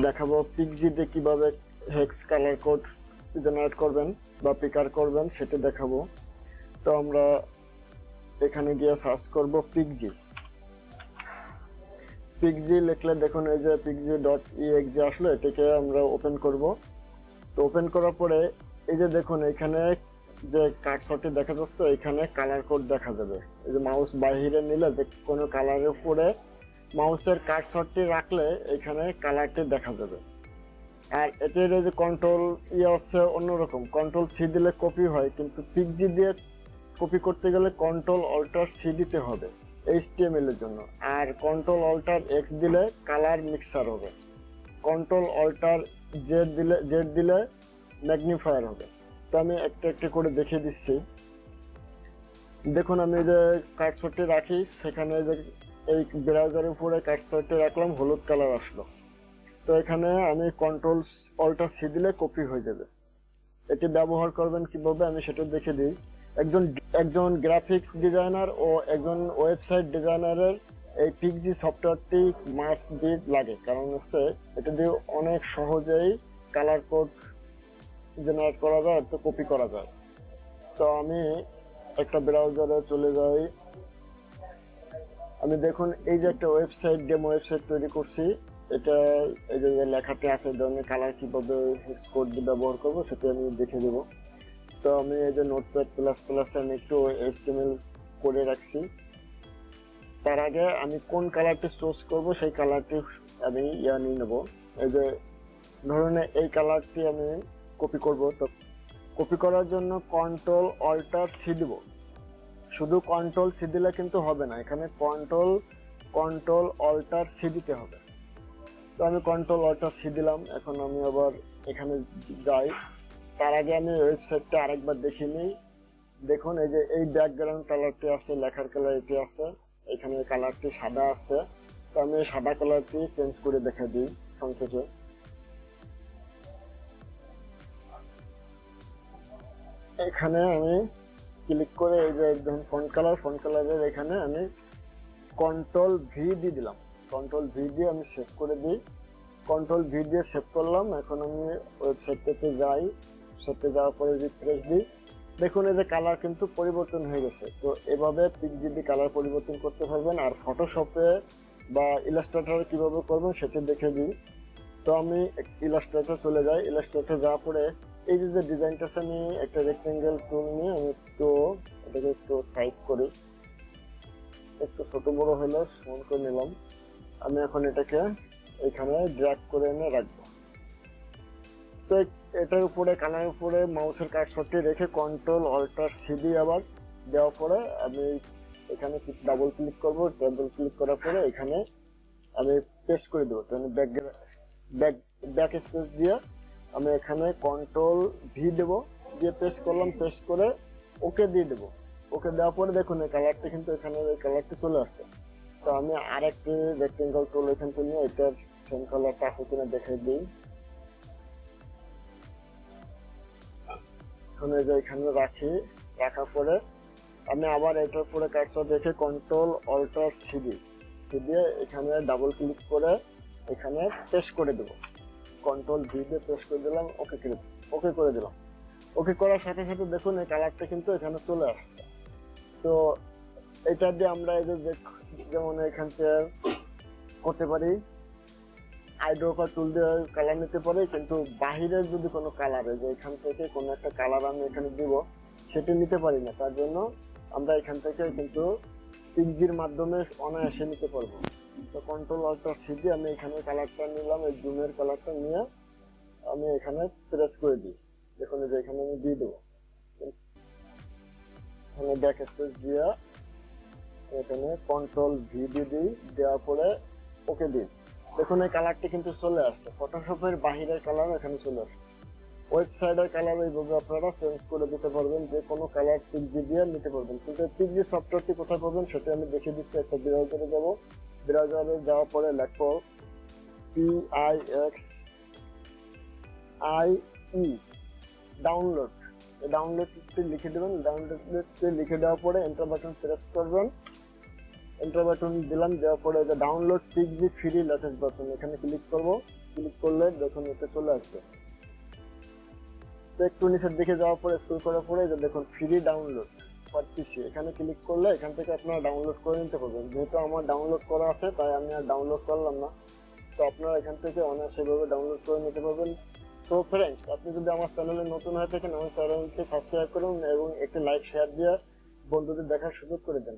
দেখাবো পিক্সি দিয়ে কিভাবে হেক্স কালার কোড জেনারেট করবেন বা পিকার করবেন সেটা দেখাবো। তো আমরা এখানে গিয়ে সার্চ করব পিক্সি। পিক্সি লিখলে দেখুন এই যে pixie.exe আসলে, এটাকে আমরা ওপেন করব। তো ওপেন করার পরে এই যে দেখুন এখানে যে কার্সরটি দেখা যাচ্ছে, এখানে কালার কোড দেখা যাবে। এই যে মাউস বাইরে নিলে যে কোনো কালারের উপরে মাউসের কার্সরটি রাখলে এখানে কালারটি দেখা যাবে। আর এটার যে কন্ট্রোল হচ্ছে অন্যরকম, কন্ট্রোল সি দিলে কপি হয়, কিন্তু পিক্সি দিয়ে কপি করতে গেলে কন্ট্রোল অল্টার সি দিতে হবে HTML এর জন্য। আর কন্ট্রোল অল্টার এক্স দিলে কালার মিক্সার হবে, কন্ট্রোল অল্টার জেড দিলে ম্যাগনিফায়ার হবে। তো আমি একটা একটা করে দেখিয়ে দিচ্ছি। দেখুন আমি যে কার্সরটি রাখি, সেখানে যে এই ব্রাউজারের উপরে কার্সরটি রাখলাম, হলুদ কালার আসলো। তো এখানে আমি কন্ট্রোল অল্টার সি দিলে কপি হয়ে যাবে। এটি ব্যবহার করবেন কিভাবে আমি সেটা দেখে দিই। একজন গ্রাফিক্স ডিজাইনার ও একজন ওয়েবসাইট ডিজাইনারের এই পিক্সি সফটওয়্যারটি মাস্ট বি লাগে, কারণ হচ্ছে এটা দিয়ে অনেক সহজেই কালার কোড জেনারেট করা যায়, তো কপি করা যায়। তো আমি একটা ব্রাউজারে চলে যাই। আমি দেখুন এই যে একটা ওয়েবসাইট, ডেমো ওয়েবসাইট তৈরি করছি। এটা এই যে লেখাটি আছে, এই ধরনের কালার কিভাবে হেক্স কোড দিয়ে ব্যবহার করবো সেটা আমি দেখে দেবো। তো আমি এই যে নোটপ্যাড প্লাস প্লাসে আমি একটু HTML করে রাখছি। তার আগে আমি কোন কালারটি চুজ করব সেই কালারটি আমি নিয়ে নেব। এই যে ধরুন এই কালারটি আমি কপি করব। তো কপি করার জন্য কন্ট্রোল অল্টার সি দিব। শুধু কন্ট্রোল সি দিলে কিন্তু হবে না, এখানে কন্ট্রোল অল্টার সি দিতে হবে। তো আমি কন্ট্রোল অল্টার সি দিলাম। এখন আমি আবার এখানে যাই। তার আগে আমি ওয়েবসাইটটা আরেকবার দেখে নিই। দেখুন এই যে এই ব্যাকগ্রাউন্ড কালারটি আছে, লেখার কালার এটি আছে, এখানে কালারটি সাদা আছে। তো আমি সাদা কালারটি চেঞ্জ করে দেখা দিই সংক্ষেপে। এখানে আমি ক্লিক করে এই যে একদম ফন্ট কালারের এখানে আমি কন্ট্রোল ভি দিয়ে দিলাম। কন্ট্রোল ভি দিয়ে আমি সেভ করে দিই। কন্ট্রোল ভি দিয়ে সেভ করলাম। এখন আমি ওয়েবসাইটটাতে যাই। ওয়েবসাইটে যাওয়ার পরে রিফ্রেশ দিই। দেখুন এই যে কালার কিন্তু পরিবর্তন হয়ে গেছে। তো এভাবে পিক্সি দিয়ে কালার পরিবর্তন করতে পারবেন। আর ফটোশপে বা ইলাস্ট্রেটরে কিভাবে করবেন সেটা দেখে দিই। তো আমি ইলাস্ট্রেটরে চলে যাই। ইলাস্ট্রেটরে যাওয়ার পরে এই যে ডিজাইনটা আছে, আমি একটা রেক্টেঙ্গেল টুল নিয়ে আমি এটাকে একটু সাইজ করি। একটু ছোট বড় হলে সমান করে নিলাম। আমি এখন এটাকে এখানে ড্র্যাগ করে এনে রাখবো। তো এটার উপরে কালার উপরে মাউসের কার্সরটি রেখে কন্ট্রোল অল্টার সি দিয়ে আবার দেওয়ার পরে আমি এখানে ডাবল ক্লিক করব। ডাবল ক্লিক করার পরে এখানে আমি পেস্ট করে দেবো। তাহলে ব্যাক স্পেস দিয়ে আমি এখানে কন্ট্রোল ভি দেব, দিয়ে পেস্ট করলাম। পেস্ট করে ওকে দিয়ে দেবো। ওকে দেওয়ার পরে দেখুন এই কালারটা কিন্তু এখানে এই কালারটি চলে আসছে। তো আমি আরেকটি রেক্টেঙ্গেল টুল এখান থেকে নিয়ে এটার সেম কালারটা আছে কিনা দেখে দিই। এখানে রাখি। রাখার পরে আমি আবার এটার পরে কার্সর রেখে কন্ট্রোল অল্টার সি দিয়ে এখানে ডাবল ক্লিক করে এখানে পেস্ট করে দেব। কন্ট্রোল ভি দিয়ে পেস্ট করে দিলাম। ওকে করে দিলাম। ওকে করার সাথে সাথে দেখুন এই কালারটা কিন্তু এখানে চলে আসছে। তো এটা দিয়ে আমরা এই যে যেমন এখান থেকে করতে পারি, আইড্রপার টুল দিয়ে কালার নিতে পারি। কিন্তু বাহিরের যদি কোনো কালার, যে এখান থেকে কোনো একটা কালার আমি এখানে দিব, সেটা নিতে পারি না। তার জন্য আমরা এখান থেকে কিন্তু পিক্সির মাধ্যমে অনায়াসে নিতে পারবো। তো কন্ট্রোল অল্টার সি দিয়ে আমি এখানে কালারটা নিলাম, এই জুমের কালারটা নিয়ে আমি এখানে প্রেস করে দিই। দেখুন যে এখানে আমি দিয়ে দেবো। এখানে ব্যাক স্পেস দিয়ে এখানে কন্ট্রোল ভি দিয়ে দিই। দেওয়ার পরে ওকে দিই। দেখুন এই কালারটি কিন্তু চলে আসছে। ফটোশপের বাহিরের কালার এখানে চলে আসছে। ওয়েবসাইটের কালার এইভাবে আপনারা চেঞ্জ করে দিতে পারবেন, যে কোনো কালার পিক্সি দিয়ে নিতে পারবেন। কিন্তু পিক্সি সফটওয়্যারটি কোথায় পাবেন সেটা আমি দেখিয়ে দিচ্ছি। একটা ব্রাউজারে যাব। ব্রাউজারে যাওয়ার পরে লেখো PIXIE ডাউনলোড। ডাউনলোডটি লিখে দেবেন। ডাউনলোডটি লিখে দেওয়ার পরে এন্টার বাটন প্রেস করবেন। এন্টার বাটন দিলাম। দেওয়ার পরে download Pixie free latest version এখানে ক্লিক করব। ক্লিক করলে দেখুন এটা চলে আসবে। তো একটু নিচের দিকে যাওয়ার পরে স্ক্রল করার পরে যে দেখুন ফ্রি ডাউনলোড ফর পিসি, এখানে ক্লিক করলে এখান থেকে আপনারা ডাউনলোড করে নিতে পারবেন। যেহেতু আমার ডাউনলোড করা আছে তাই আমি আর ডাউনলোড করলাম না। তো আপনারা এখান থেকে অনায়াসেভাবে ডাউনলোড করে নিতে পারবেন। তো ফ্রেন্ডস, আপনি যদি আমার চ্যানেলে নতুন হয়ে থাকেন আমার চ্যানেলকে সাবস্ক্রাইব করুন এবং একটি লাইক শেয়ার দিয়ে বন্ধুদের দেখার সুযোগ করে দেন।